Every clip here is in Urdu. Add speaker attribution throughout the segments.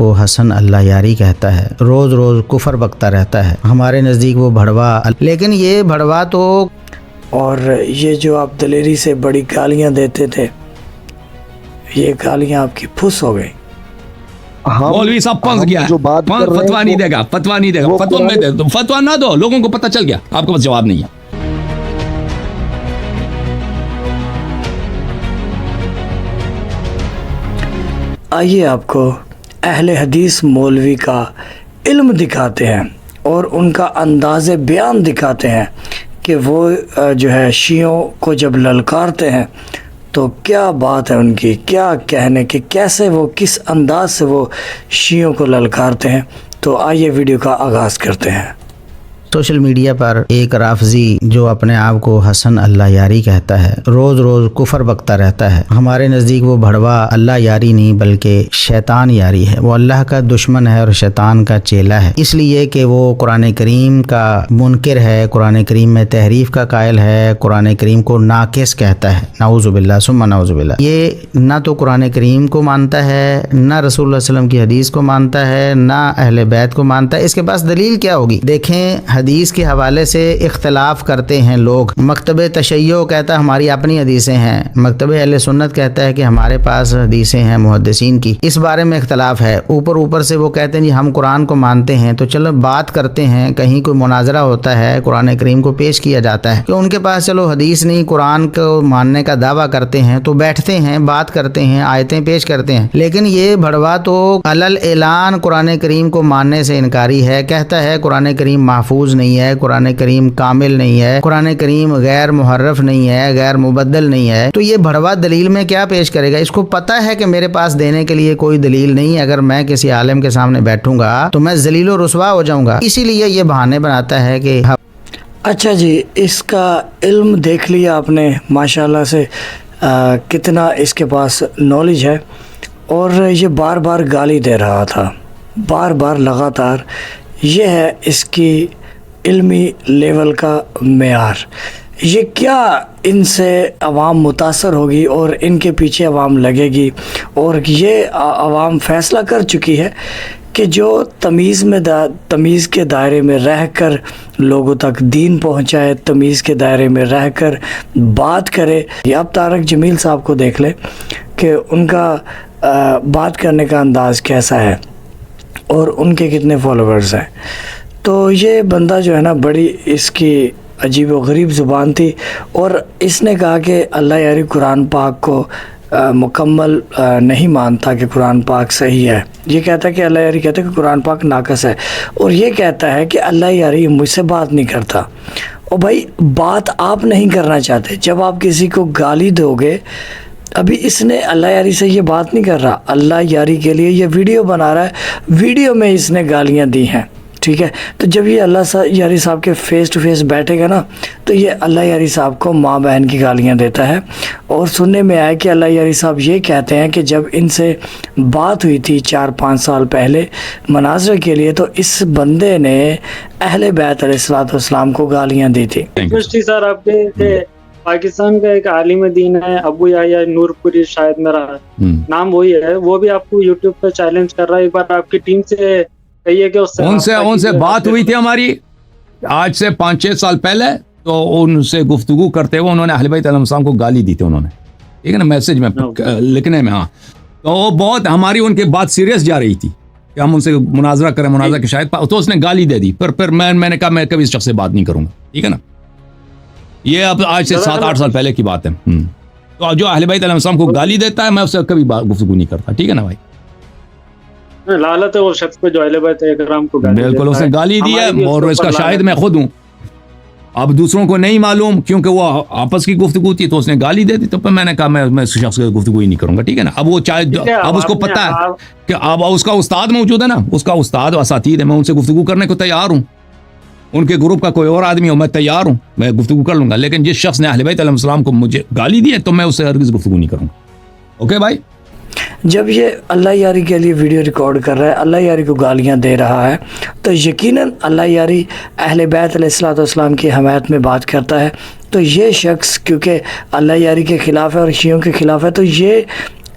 Speaker 1: وہ حسن اللہ یاری کہتا ہے، روز روز کفر بکتا رہتا ہے، ہمارے نزدیک وہ بھڑوا، لیکن یہ بھڑوا تو،
Speaker 2: اور یہ جو آپ دلیری سے بڑی گالیاں دیتے تھے، یہ گالیاں آپ کی پھس ہو گئی۔
Speaker 3: مولوی صاحب پہنچ گیا ہے، فتوا نہیں دے گا، فتوا نہیں دے گا، فتوا میں دے دو، فتوا نہ دو، لوگوں کو پتہ چل گیا، آپ کے پاس جواب نہیں ہے۔
Speaker 2: آئیے آپ کو اہل حدیث مولوی کا علم دکھاتے ہیں اور ان کا انداز بیان دکھاتے ہیں کہ وہ جو ہے شیعوں کو جب للکارتے ہیں تو کیا بات ہے ان کی، کیا کہنے کہ کیسے وہ کس انداز سے وہ شیعوں کو للکارتے ہیں۔ تو آئیے ویڈیو کا آغاز کرتے ہیں۔
Speaker 1: سوشل میڈیا پر ایک رافضی جو اپنے آپ کو حسن اللہ یاری کہتا ہے، روز روز کفر بکتا رہتا ہے، ہمارے نزدیک وہ بھڑوا اللہ یاری نہیں بلکہ شیطان یاری ہے، وہ اللہ کا دشمن ہے اور شیطان کا چیلا ہے، اس لیے کہ وہ قرآن کریم کا منکر ہے، قرآن کریم میں تحریف کا قائل ہے، قرآن کریم کو ناقص کہتا ہے، نعوذ باللہ ثم نعوذ باللہ۔ یہ نہ تو قرآن کریم کو مانتا ہے، نہ رسول اللہ علیہ وسلم کی حدیث کو مانتا ہے، نہ اہل بیت کو مانتا ہے۔ اس کے پاس دلیل کیا ہوگی؟ دیکھیں، حدیث کے حوالے سے اختلاف کرتے ہیں لوگ۔ مکتب تشیع کہتا ہے ہماری اپنی حدیثیں ہیں، مکتب اہل سنت کہتا ہے کہ ہمارے پاس حدیثیں ہیں محدثین کی، اس بارے میں اختلاف ہے۔ اوپر سے وہ کہتے ہیں جی ہم قرآن کو مانتے ہیں، تو چلو بات کرتے ہیں، کہیں کوئی مناظرہ ہوتا ہے، قرآن کریم کو پیش کیا جاتا ہے کہ ان کے پاس چلو حدیث نہیں، قرآن کو ماننے کا دعویٰ کرتے ہیں، تو بیٹھتے ہیں، بات کرتے ہیں، آیتیں پیش کرتے ہیں۔ لیکن یہ بھڑوا تو علل اعلان قرآن کریم کو ماننے سے انکاری ہے، کہتا ہے قرآن کریم محفوظ نہیں ہے، قرآن کریم کامل نہیں ہے، قرآن کریم غیر محرف نہیں ہے، غیر مبدل نہیں ہے۔ تو یہ بھڑوا دلیل میں کیا پیش کرے گا؟ اس کو پتہ ہے کہ میرے پاس دینے کے لیے کوئی دلیل نہیں ہے، اگر میں کسی عالم کے سامنے بیٹھوں گا تو میں ذلیل و رسوا ہو جاؤں گا، اسی لیے یہ بہانے بناتا ہے کہ
Speaker 2: اچھا جی، اس کا علم دیکھ لیا آپ نے ماشاءاللہ سے، کتنا اس کے پاس نالج ہے، اور یہ بار بار گالی دے رہا تھا، بار بار لگاتار۔ یہ ہے اس کی علمی لیول کا معیار۔ یہ کیا ان سے عوام متاثر ہوگی اور ان کے پیچھے عوام لگے گی، اور یہ عوام فیصلہ کر چکی ہے کہ جو تمیز کے دائرے میں رہ کر لوگوں تک دین پہنچائے، تمیز کے دائرے میں رہ کر بات کرے۔ یہ آپ طارق جمیل صاحب کو دیکھ لیں کہ ان کا بات کرنے کا انداز کیسا ہے اور ان کے کتنے فالوورز ہیں۔ تو یہ بندہ جو ہے نا، بڑی اس کی عجیب و غریب زبان تھی، اور اس نے کہا کہ اللہ یاری قرآن پاک کو مکمل نہیں مانتا کہ قرآن پاک صحیح ہے۔ یہ کہتا ہے کہ اللہ یاری کہتا ہے کہ قرآن پاک ناقص ہے، اور یہ کہتا ہے کہ اللہ یاری مجھ سے بات نہیں کرتا۔ اور بھائی، بات آپ نہیں کرنا چاہتے، جب آپ کسی کو گالی دو گے، ابھی اس نے اللہ یاری سے یہ بات نہیں کر رہا، اللہ یاری کے لیے یہ ویڈیو بنا رہا ہے، ویڈیو میں اس نے گالیاں دی ہیں، ٹھیک ہے؟ تو جب یہ اللہ یاری صاحب کے فیس ٹو فیس بیٹھے گا نا، تو یہ اللہ یاری صاحب کو ماں بہن کی گالیاں دیتا ہے۔ اور سننے میں آیا کہ اللہ یاری صاحب یہ کہتے ہیں کہ جب ان سے بات ہوئی تھی 4-5 سال پہلے مناظرے کے لیے، تو اس بندے نے اہل بیت علیہ السلام کو گالیاں دی تھی۔
Speaker 4: سر آپ کے پاکستان کا ایک عالم دین ہے ابو یحییٰ نور پوری، شاید میرا نام وہی ہے، وہ بھی آپ کو یوٹیوب پہ چیلنج کر رہا ہے، ایک بار آپ کی ٹیم سے کہیے کہ
Speaker 3: ان سے بات ہوئی تھی ہماری آج سے 5-6 سال پہلے، تو ان سے گفتگو کرتے ہوئے انہوں نے اہل بیت علیہ السلام کو گالی دی تھی، انہوں نے، ٹھیک ہے نا، میسج میں لکھنے میں، ہاں، تو وہ بہت ہماری ان کی بات سیریس جا رہی تھی کہ ہم ان سے مناظرہ کریں، مناظرہ کی شاید، تو اس نے گالی دے دی، پھر میں نے کہا میں کبھی اس شخص سے بات نہیں کروں گا، ٹھیک ہے نا۔ یہ اب آج سے 7-8 سال پہلے کی بات ہے۔ تو جو اہل بیت علیہ السلام کو گالی دیتا ہے، میں اس سے کبھی گفتگو نہیں کرتا، ٹھیک ہے نا بھائی۔
Speaker 4: لعنت ہے وہ شخص پہ جو اہل بیت اکرام کو گالی دیتا ہے۔
Speaker 3: بالکل، اس نے گالی دی ہے، اور اس کا شاہد میں خود ہوں۔ اب دوسروں کو نہیں معلوم، کیونکہ وہ آپس کی گفتگو تھی، تو اس نے گالی دے دی، تو پھر میں نے کہا میں اس شخص سے گفتگو ہی نہیں کروں گا، ٹھیک ہے نا۔ اب وہ چاہے، اب اس کو پتا ہے کہ اب اس کا استاد موجود ہے نا، اس کا استاد و اساتید ہے، میں ان سے گفتگو کرنے کو تیار ہوں، ان کے گروپ کا کوئی اور آدمی ہو، میں تیار ہوں، میں گفتگو کر لوں گا، لیکن جس شخص نے اہل بیت علیہ السلام کو مجھے گالی دی ہے، تو میں اس سے ہرگز گفتگو نہیں کروں گا، اوکے بھائی۔
Speaker 2: جب یہ اللہ یاری کے لیے ویڈیو ریکارڈ کر رہا ہے، اللہ یاری کو گالیاں دے رہا ہے، تو یقیناً اللہ یاری اہل بیت علیہ السلام کی حمایت میں بات کرتا ہے۔ تو یہ شخص کیونکہ اللہ یاری کے خلاف ہے اور شیعوں کے خلاف ہے، تو یہ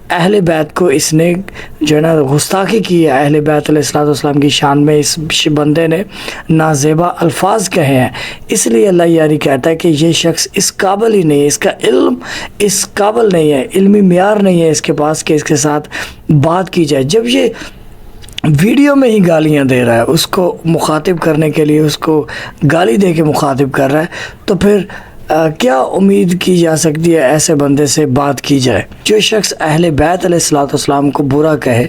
Speaker 2: اہل بیت کو اس نے جو ہے نا گستاخی کی ہے، اہل بیت علیہ الصلوۃ والسلام کی شان میں اس بندے نے نازیبا الفاظ کہے ہیں، اس لیے اللہ یاری کہتا ہے کہ یہ شخص اس قابل ہی نہیں ہے، اس کا علم اس قابل نہیں ہے، علمی معیار نہیں ہے اس کے پاس کہ اس کے ساتھ بات کی جائے۔ جب یہ ویڈیو میں ہی گالیاں دے رہا ہے، اس کو مخاطب کرنے کے لیے اس کو گالی دے کے مخاطب کر رہا ہے، تو پھر کیا امید کی جا سکتی ہے ایسے بندے سے بات کی جائے؟ جو شخص اہل بیت علیہ الصلوۃ والسلام کو برا کہے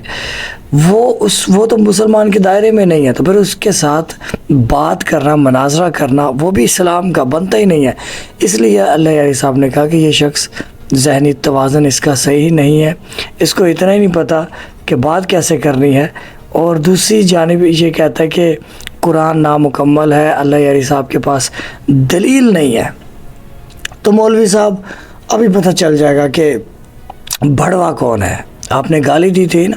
Speaker 2: وہ تو مسلمان کے دائرے میں نہیں ہے، تو پھر اس کے ساتھ بات کرنا، مناظرہ کرنا وہ بھی اسلام کا بنتا ہی نہیں ہے۔ اس لیے اللہ علیہ صاحب نے کہا کہ یہ شخص ذہنی توازن اس کا صحیح نہیں ہے، اس کو اتنا ہی نہیں پتہ کہ بات کیسے کرنی ہے، اور دوسری جانب یہ کہتا ہے کہ قرآن نامکمل ہے، اللہ علیہ صاحب کے پاس دلیل نہیں ہے۔ تو مولوی صاحب ابھی پتہ چل جائے گا کہ بھڑوا کون ہے۔ آپ نے گالی دی تھی نا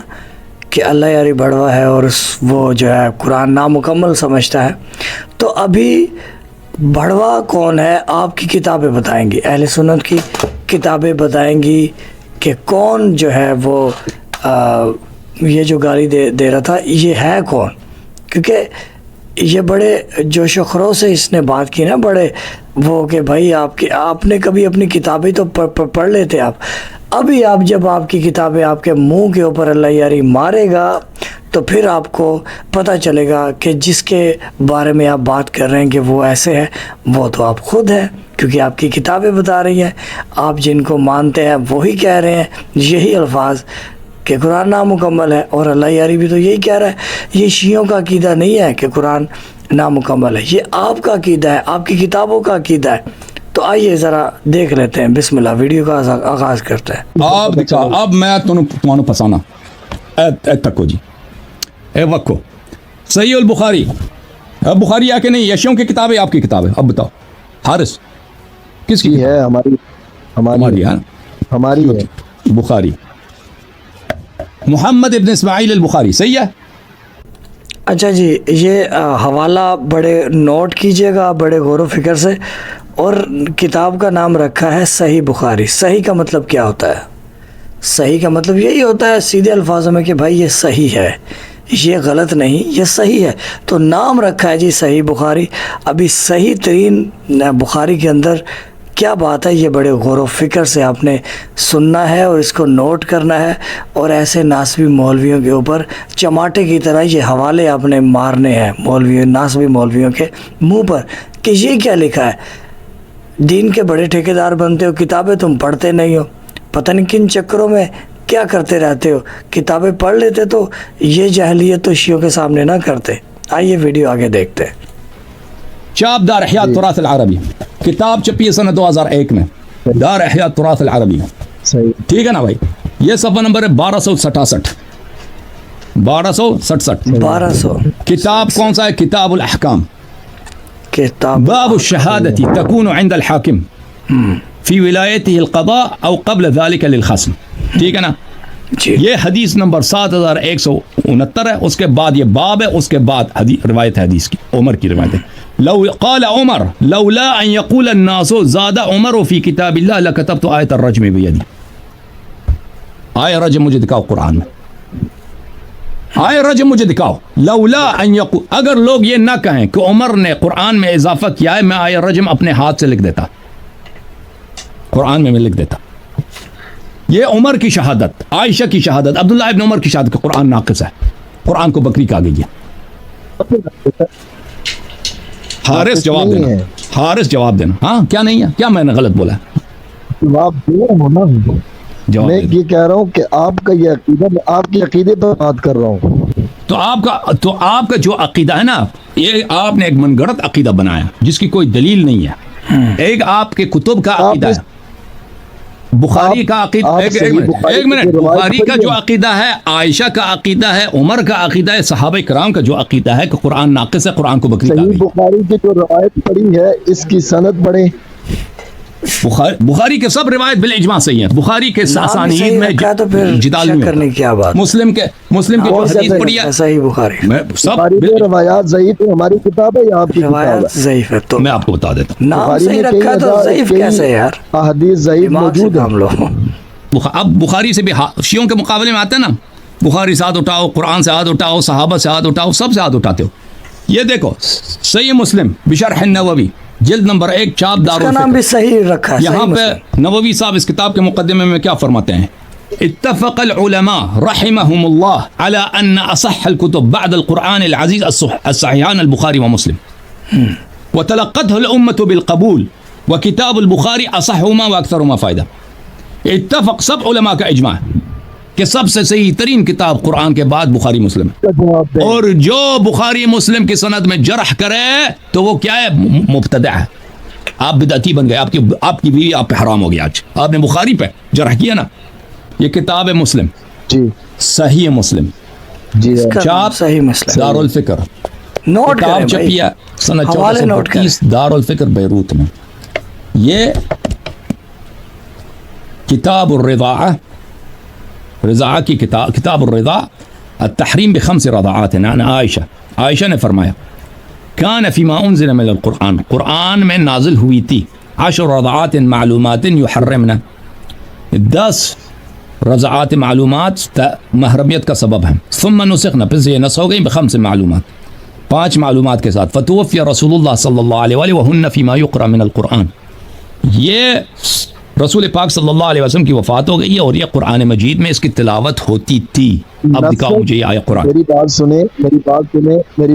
Speaker 2: کہ اللہ یاری بھڑوا ہے اور وہ جو ہے قرآن نامکمل سمجھتا ہے، تو ابھی بھڑوا کون ہے آپ کی کتابیں بتائیں گی، اہل سنت کی کتابیں بتائیں گی کہ کون جو ہے وہ یہ جو گالی دے رہا تھا یہ ہے کون، کیونکہ یہ بڑے جوش و خروش سے اس نے بات کی نا، بڑے وہ کہ بھائی آپ نے کبھی اپنی کتابیں تو پڑھ لیتے آپ، ابھی آپ جب آپ کی کتابیں آپ کے منہ کے اوپر اللہ یاری مارے گا تو پھر آپ کو پتہ چلے گا کہ جس کے بارے میں آپ بات کر رہے ہیں کہ وہ ایسے ہے، وہ تو آپ خود ہیں، کیونکہ آپ کی کتابیں بتا رہی ہیں، آپ جن کو مانتے ہیں وہی کہہ رہے ہیں یہی الفاظ کہ قرآن نامکمل ہے، اور اللہ یاری بھی تو یہی کہہ رہا ہے۔ یہ شیعوں کا عقیدہ نہیں ہے کہ قرآن نامکمل ہے، یہ آپ کا عقیدہ ہے، آپ کی کتابوں کا عقیدہ ہے۔ تو آئیے ذرا دیکھ لیتے ہیں، بسم اللہ، ویڈیو کا آغاز کرتے ہیں۔
Speaker 3: اب میں تمہوں پسانا تکو جی اے وکو صحیح البخاری، اب بخاری ہے کہ نہیں؟ یشیوں کی کتاب ہے آپ کی کتاب ہے؟ اب بتاؤ حارث کس کی
Speaker 5: ہے؟ ہماری
Speaker 3: ہے،
Speaker 5: ہماری ہے
Speaker 3: بخاری، محمد ابن اسماعیل البخاری، صحیح ہے؟
Speaker 2: اچھا جی، یہ حوالہ بڑے نوٹ کیجئے گا بڑے غور و فکر سے، اور کتاب کا نام رکھا ہے صحیح بخاری۔ صحیح کا مطلب کیا ہوتا ہے؟ صحیح کا مطلب یہی ہوتا ہے سیدھے الفاظوں میں کہ بھائی یہ صحیح ہے، یہ غلط نہیں، یہ صحیح ہے، تو نام رکھا ہے جی صحیح بخاری۔ ابھی صحیح ترین بخاری کے اندر کیا بات ہے، یہ بڑے غور و فکر سے آپ نے سننا ہے اور اس کو نوٹ کرنا ہے، اور ایسے ناسبی مولویوں کے اوپر چماٹے کی طرح یہ حوالے آپ نے مارنے ہیں ناسبی مولویوں کے منہ پر کہ یہ کیا لکھا ہے۔ دین کے بڑے ٹھیکیدار بنتے ہو، کتابیں تم پڑھتے نہیں ہو، پتہ نہیں کن چکروں میں کیا کرتے رہتے ہو، کتابیں پڑھ لیتے تو یہ جاہلیت تو شیعوں کے سامنے نہ کرتے۔ آئیے ویڈیو آگے دیکھتے ہیں۔
Speaker 3: چاپ دار احیاء تراث العربی، کتاب چھپی ہے سنہ 2001 میں، دار احیاء تراث العربی،
Speaker 5: صحیح،
Speaker 3: ٹھیک ہے نا بھائی؟ یہ صفحہ نمبر ہے 1267
Speaker 2: 1200۔
Speaker 3: کتاب کون سا ہے؟ کتاب الاحکام،
Speaker 2: کتاب
Speaker 3: باب الشہادت تکون عند الحاکم فی ولایته القضاء او قبل ذلك للخصم، ٹھیک ہے نا؟
Speaker 2: جی،
Speaker 3: یہ حدیث نمبر 7169 ہے، اس کے بعد یہ باب ہے، اس کے بعد روایت حدیث کی عمر کی روایت ہے۔ لو قال عمر لولا ان يقول الناس زاد عمر في كتاب الله لكتبت آیت الرجم بيدي۔ آیت رجم مجھے دکھاؤ قرآن میں، آیت رجم مجھے دکھاؤ۔ لولا ان يقول، اگر لوگ یہ نہ کہیں کہ عمر نے قرآن میں اضافہ کیا ہے، میں آیت رجم اپنے ہاتھ سے لکھ دیتا، قرآن میں لکھ دیتا۔ یہ عمر کی شہادت، عائشہ کی شہادت، عبداللہ ابن عمر کی شہادت کہ قرآن ناقص ہے، قرآن کو بکری کہا گئی ہے۔ حارث جواب دینا، حارث جواب دینا، ہاں کیا نہیں ہے؟ کیا میں نے غلط بولا ہے؟
Speaker 5: جواب دے رہا ہوں نا،
Speaker 3: جواب
Speaker 5: میں
Speaker 3: دے
Speaker 5: یہ کہہ رہا ہوں کہ آپ کا یہ عقیدہ، میں آپ کے عقیدے پر بات کر رہا ہوں۔
Speaker 3: تو آپ کا جو عقیدہ ہے نا، یہ آپ نے ایک من گھڑت عقیدہ بنایا جس کی کوئی دلیل نہیں ہے۔ ایک آپ کے کتب کا عقیدہ ہے، بخاری کا عقیدہ، ایک منٹ، بخاری کا جو عقیدہ ہے، عائشہ کا عقیدہ ہے، عمر کا عقیدہ ہے، صحابہ کرام کا جو عقیدہ ہے کہ قرآن ناقص ہے، قرآن کو بکری کہا
Speaker 5: صحیح
Speaker 3: گئی۔
Speaker 5: بخاری کی جو روایت پڑھی ہے اس کی سند پڑھیں۔
Speaker 3: بخاری کے سب روایت بالاجماع صحیح ہیں، بخاری کے اسانید میں
Speaker 2: تو پھر
Speaker 3: جدال
Speaker 2: شک
Speaker 3: نہیں
Speaker 2: کرنے کی کیا بات؟
Speaker 3: مسلم کے جو حدیث پڑھی ہے
Speaker 2: صحیح بخاری،
Speaker 3: میں سب
Speaker 5: بخاری میں روایات ضعیف ہے، ہماری کتاب ہے یا آپ کی کتاب
Speaker 2: روایت
Speaker 5: ہے؟
Speaker 2: ضعیف ہے، تو
Speaker 3: میں آپ کو بتا دیتا ہوں۔
Speaker 2: نام
Speaker 5: بخاری
Speaker 2: صحیح
Speaker 5: میں
Speaker 2: رکھا تو ضعیف
Speaker 5: کئی
Speaker 2: کیسے یار؟
Speaker 5: احادیث ضعیف
Speaker 2: دماغ سے
Speaker 5: موجود
Speaker 2: کام لو۔
Speaker 3: اب بخاری سے بھی شیعوں کے مقابلے میں آتے ہیں نا, بخاری سے ہاتھ اٹھاؤ, قرآن سے ہاتھ اٹھاؤ, صحابہ سے ہاتھ اٹھاؤ, سب سے ہاتھ اٹھاتے ہو. یہ دیکھو صحیح مسلم بشرح النووی جلد نمبر 1 چھاپ
Speaker 2: اس کا نام بھی صحیح رکھا ہے.
Speaker 3: یہاں پہ نووی صاحب اس کتاب کے مقدمے میں کیا فرماتے ہیں؟ اتفق العلماء رحمهم الله على ان اصح الكتب بعد القرآن العزيز الصحيحان البخاري ومسلم وتلقته الامة بالقبول وكتاب البخاري اصحهما واكثرهما فائدہ. اتفق سب علماء کا اجماع کہ سب سے صحیح ترین کتاب قرآن کے بعد بخاری مسلم ہے, اور جو بخاری مسلم کی سند میں جرح کرے تو وہ کیا ہے؟ مبتدع ہے, آپ بدعتی بن گئے, آپ کی بیوی آپ پہ حرام ہو گیا. آج آپ نے بخاری پہ جرح کیا نا. یہ کتاب مسلم
Speaker 5: جی
Speaker 3: صحیح مسلم
Speaker 5: جی
Speaker 3: چاپ
Speaker 2: صحیح مسلم
Speaker 3: دار الفکر
Speaker 2: نوٹ
Speaker 3: کتاب
Speaker 2: کریں بھائی,
Speaker 3: چھپیا سنہ
Speaker 2: حوالے نوٹ
Speaker 3: 1432 دار الفکر بیروت میں. یہ کتاب الرضاعہ, رضاعہ کی کتاب الرضاع التحریم بخمس رضاعات عن عائشہ نے فرمایا کان فیما انزل من القرآن, قرآن میں نازل ہوئی تھی 10 رضاعات معلومات یحرمنا, 10 رضاعات معلومات محرمیت کا سبب ہیں. ثم نسخنا, پھر سے یہ نسخ ہو گئی بخمس معلومات, 5 معلومات کے ساتھ. فتوفی رسول اللہ صلی اللہ علیہ وآلہ وہن فیما یقرأ من القرآن, یہ رسول پاک صلی اللہ علیہ وسلم کی وفات ہو گئی ہے اور یہ قرآن مجید میں اس کی تلاوت ہوتی تھی. اب دکھاؤ مجھے یہ آیا قرآن.
Speaker 5: میری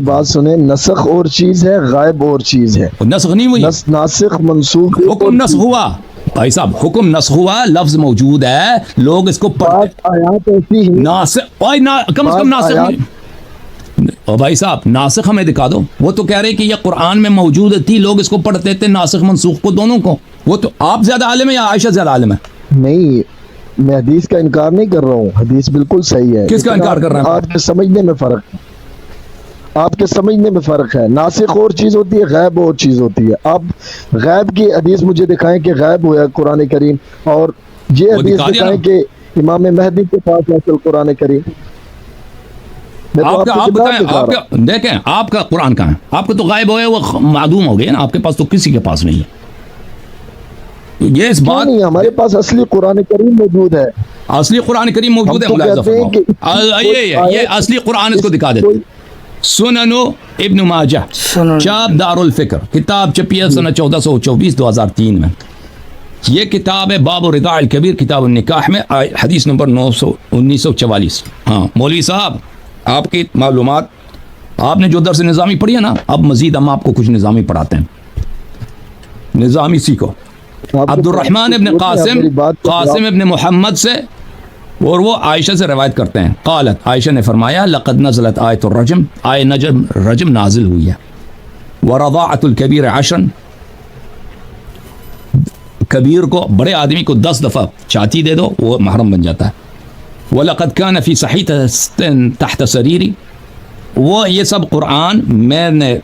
Speaker 5: بات سنیں, نسخ اور چیز ہے, غائب اور چیز ہے.
Speaker 3: نسخ نہیں ہوئی,
Speaker 5: ناسخ منسوخ,
Speaker 3: حکم نسخ ہوا بھائی صاحب, حکم نسخ ہوا, لفظ موجود ہے, لوگ اس کو پڑھتے
Speaker 5: آیات ایسی ہیں.
Speaker 3: ناسخ, کم از کم ناسخ نہیں. اور بھائی صاحب ناسخ ہمیں دکھا دو. وہ تو کہہ رہے کہ یہ قرآن میں موجود تھی, لوگ اس کو پڑھتے تھے, ناسخ منسوخ کو دونوں کو. وہ تو آپ زیادہ عالم ہے یا عائشہ زیادہ عالم ہے؟
Speaker 5: نہیں, میں حدیث کا انکار نہیں کر رہا ہوں, حدیث بالکل صحیح ہے.
Speaker 3: کس کا انکار کر رہے ہیں؟
Speaker 5: آپ کے سمجھنے میں فرق ہے, آپ کے سمجھنے میں فرق ہے. ناسخ اور چیز ہوتی ہے, غیب اور چیز ہوتی ہے. آپ غیب کی حدیث مجھے دکھائیں کہ غیب ہوا قرآن کریم, اور یہ حدیث دکھائیں کہ امام مہدی کے پاس ہے قرآن کریم.
Speaker 3: آپ بتائیں, دیکھیں آپ کا قرآن کہاں ہے؟ آپ کو تو غائب ہوئے, وہ معدوم ہو گئے نا, آپ کے پاس تو کسی کے پاس نہیں ہے. یہ اس بات
Speaker 5: نہیں, ہمارے پاس اصلی قرآن کریم موجود ہے.
Speaker 3: اصلی قرآن کریم موجود ہے. یہ اصلی قرآن اس کو دکھا دیتے. سنن ابن ماجہ چاپ دار الفکر, کتاب چھپی ہے سنہ 1424 2003 میں. یہ کتاب ہے باب الرضاع الکبیر کتاب النکاح میں, حدیث نمبر 1944. ہاں مولوی صاحب, آپ کی معلومات, آپ نے جو درس نظامی پڑھی ہے نا, اب مزید ہم آپ کو کچھ نظامی پڑھاتے ہیں. نظامی سیکھو. عبد الرحمن ابن قاسم ابن محمد سے, اور وہ عائشہ سے روایت کرتے ہیں. قالت, عائشہ نے فرمایا لقد نزلت آیت الرجم, آیت رجم نازل ہوئی ہے. ورضاعت الکبیر 10, کبیر کو, بڑے آدمی کو 10 دفعہ چاتی دے دو وہ محرم بن جاتا ہے. وَلَقَدْ كَانَ فِي صَحِيفَةٍ تَحْتَ سَرِيرِ, وہ یہ سب قرآن میں نے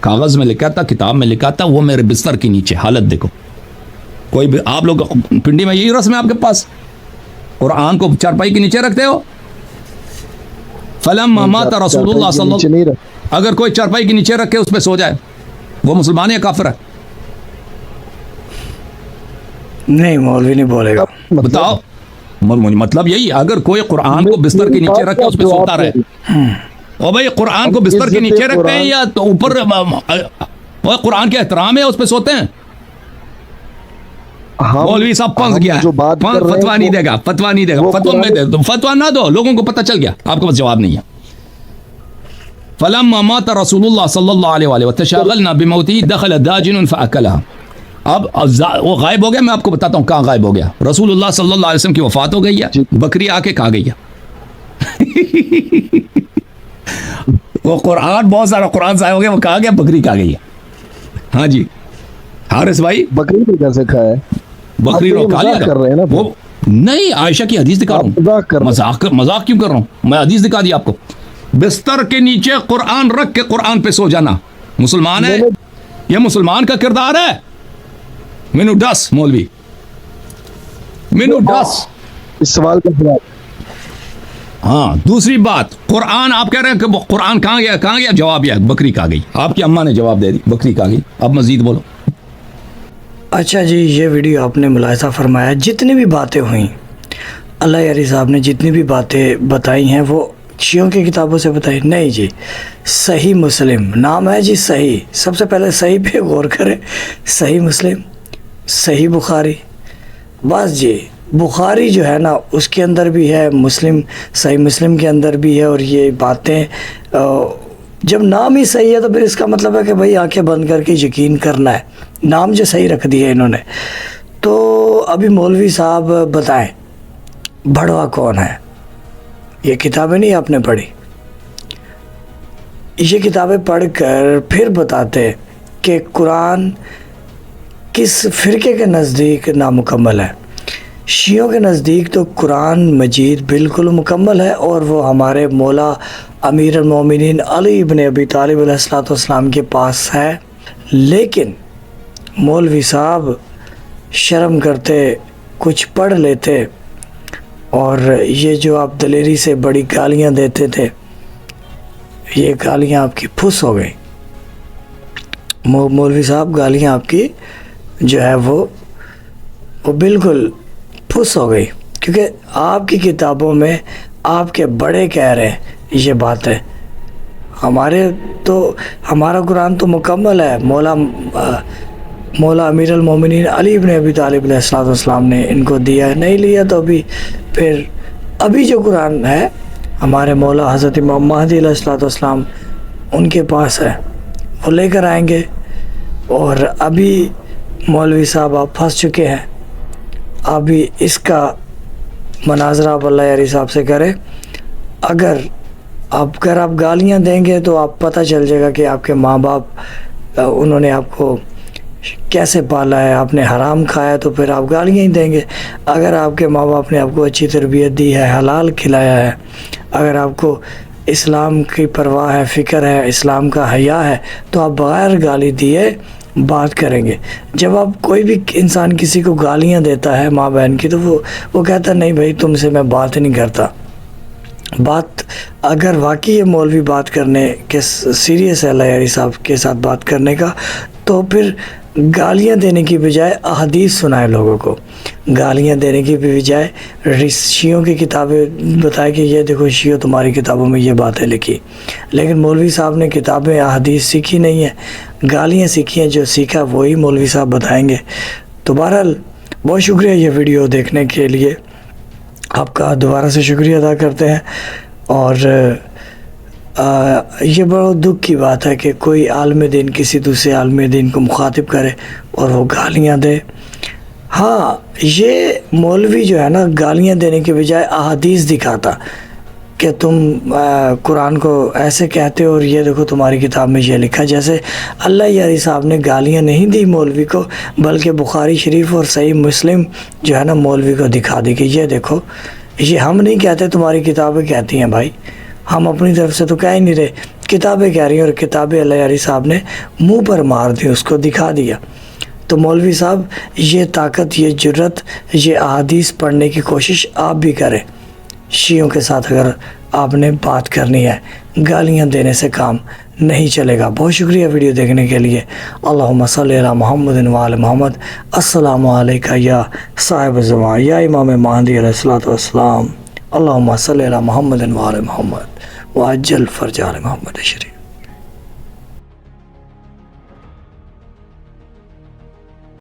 Speaker 3: کاغذ میں لکھا تھا, کتاب میں لکھا تھا, وہ میرے بستر کے نیچے. حالت دیکھو, کوئی بھی آپ لوگ پنڈی میں یہی رسم ہے آپ کے پاس, قرآن کو چارپائی کے نیچے رکھتے ہو. فَلَمَّا مَاتَ رَسُولُ اللَّهِ صلی اللہ علیہ وسلم, اگر کوئی چارپائی کے نیچے رکھ کے اس پہ سو جائے, وہ مسلمان یا کافر ہے؟
Speaker 2: نہیں, مولوی نہیں بولے گا.
Speaker 3: بتاؤ, مطلب یہی, اگر کوئی قرآن کو بستر کے نیچے رکھ کے اس پہ سوتا رہے, اور بھائی قرآن کو بستر کے نیچے رکھتے ہیں یا تو اوپر, وہ قرآن کے احترام ہے اس پہ سوتے ہیں. مولوی صاحب پھنس گیا, فتوا نہیں دے گا, فتوا نہیں دے گا, فتوا میں دے دو, فتوا نہ دو, لوگوں کو پتہ چل گیا, آپ کے پاس جواب نہیں ہے. فلما مات رسول اللہ صلی اللہ علیہ وآلہ وتشاغلنا بموته دخل داجن فاکلها. اب وہ غائب ہو گیا, میں آپ کو بتاتا ہوں کہاں غائب ہو گیا. رسول اللہ صلی اللہ علیہ وسلم کی وفات ہو گئی ہے, بکری آ کے کھا گئی ہے. وہ قرآن, بہت سارا قرآن ضائع ہو گیا, وہ کہا گیا, بکری کھا گئی ہے. ہاں جی حارث بھائی,
Speaker 5: بکری کو کیسے کھایا؟
Speaker 3: بکری رو کھا لیا
Speaker 5: کر رہے ہیں نا
Speaker 3: وہ. نہیں, عائشہ کی حدیث دکھا رہا ہوں, مذاق کیوں کر رہا ہوں, میں حدیث دکھا دی آپ کو. بستر کے نیچے قرآن رکھ کے قرآن پہ سو جانا مسلمان ہے؟ یہ مسلمان کا کردار ہے؟ مینو ڈس مولوی, مینو ڈس
Speaker 5: اس سوال کا جواب.
Speaker 3: ہاں دوسری بات, قرآن آپ کہہ رہے ہیں کہ قرآن کہاں گیا, کہاں گیا, جواب یہ بکری کھا گئی. آپ کی اماں نے جواب دے دی, بکری کھا گئی. اب مزید بولو.
Speaker 2: اچھا جی، یہ ویڈیو آپ نے ملاحظہ فرمایا، جتنی بھی باتیں ہوئیں اللہ یاری صاحب نے جتنی بھی باتیں بتائی ہیں وہ شیعوں کی کتابوں سے بتائی نہیں جی. صحیح مسلم نام ہے جی، صحیح، سب سے پہلے صحیح پہ غور کریں. صحیح مسلم، صحیح بخاری، بس جی. بخاری جو ہے نا اس کے اندر بھی ہے، مسلم صحیح مسلم کے اندر بھی ہے. اور یہ باتیں جب نام ہی صحیح ہے تو پھر اس کا مطلب ہے کہ بھائی آنکھیں بند کر کے یقین کرنا ہے. نام جو صحیح رکھ دیا انہوں نے. تو ابھی مولوی صاحب بتائیں بھڑوا کون ہے؟ یہ کتابیں نہیں آپ نے پڑھی، یہ کتابیں پڑھ کر پھر بتاتے کہ قرآن کس فرقے کے نزدیک نامکمل ہے. شیعوں کے نزدیک تو قرآن مجید بالکل مکمل ہے، اور وہ ہمارے مولا امیر المومنین علی ابن ابی طالب علیہ السلام کے پاس ہے. لیکن مولوی صاحب شرم کرتے کچھ پڑھ لیتے، اور یہ جو آپ دلیری سے بڑی گالیاں دیتے تھے، یہ گالیاں آپ کی پھس ہو گئی. مولوی صاحب گالیاں آپ کی جو ہے وہ بالکل پھس ہو گئی، کیونکہ آپ کی کتابوں میں آپ کے بڑے کہہ رہے ہیں یہ باتیں. ہمارا قرآن تو مکمل ہے، مولا امیر المومنین علی ابن ابی طالب علیہ السلام نے ان کو دیا ہے. نہیں لیا تو ابھی جو قرآن ہے ہمارے مولا حضرت امام مہدی علیہ السلام ان کے پاس ہے، وہ لے کر آئیں گے. اور ابھی مولوی صاحب آپ پھنس چکے ہیں. ابھی اس کا مناظرہ آپ اللہ یاری صاحب سے کریں. اگر آپ گالیاں دیں گے تو آپ پتہ چل جائے گا کہ آپ کے ماں باپ انہوں نے آپ کو کیسے پالا ہے. آپ نے حرام کھایا تو پھر آپ گالیاں ہی دیں گے. اگر آپ کے ماں باپ نے آپ کو اچھی تربیت دی ہے، حلال کھلایا ہے، اگر آپ کو اسلام کی پرواہ ہے، فکر ہے، اسلام کا حیا ہے، تو آپ بغیر گالی دیے بات کریں گے. جب آپ کوئی بھی انسان کسی کو گالیاں دیتا ہے ماں بہن کی، تو وہ کہتا نہیں بھائی تم سے میں بات نہیں کرتا. بات اگر واقعی یہ مولوی بات کرنے کے سیریس ہے اللہ یاری صاحب کے ساتھ بات کرنے کا، تو پھر گالیاں دینے کی بجائے احادیث سنائے لوگوں کو. گالیاں دینے کی بجائے شیعوں کی کتابیں بتائے کہ یہ دیکھو شیعوں تمہاری کتابوں میں یہ باتیں لکھی. لیکن مولوی صاحب نے کتابیں احادیث سیکھی نہیں ہیں، گالیاں سیکھی ہیں. جو سیکھا وہی مولوی صاحب بتائیں گے. تو بہرحال بہت شکریہ یہ ویڈیو دیکھنے کے لیے، آپ کا دوبارہ سے شکریہ ادا کرتے ہیں. اور یہ بڑا دکھ کی بات ہے کہ کوئی عالم دین کسی دوسرے عالم دین کو مخاطب کرے اور وہ گالیاں دے. ہاں یہ مولوی جو ہے نا گالیاں دینے کے بجائے احادیث دکھاتا کہ تم قرآن کو ایسے کہتے ہو اور یہ دیکھو تمہاری کتاب میں یہ لکھا. جیسے اللہ یاری صاحب نے گالیاں نہیں دی مولوی کو، بلکہ بخاری شریف اور صحیح مسلم جو ہے نا مولوی کو دکھا دی کہ یہ دیکھو، یہ ہم نہیں کہتے، تمہاری کتابیں کہتی ہیں. بھائی ہم اپنی طرف سے تو کہہ ہی نہیں رہے، کتابیں کہہ رہی ہیں، اور کتابیں اللہ یاری صاحب نے منہ پر مار دی، اس کو دکھا دیا. تو مولوی صاحب یہ طاقت، یہ جرت، یہ احادیث پڑھنے کی کوشش آپ بھی کریں. شیعوں کے ساتھ اگر آپ نے بات کرنی ہے، گالیاں دینے سے کام نہیں چلے گا. بہت شکریہ ویڈیو دیکھنے کے لیے. اللہم صلی علی محمد و آل محمد. السلام علیکم یا صاحب الزمان یا امام مہدی علیہ السلام. اللہم صلی علی محمد و آل محمد وعجل فرج آل محمد شریف.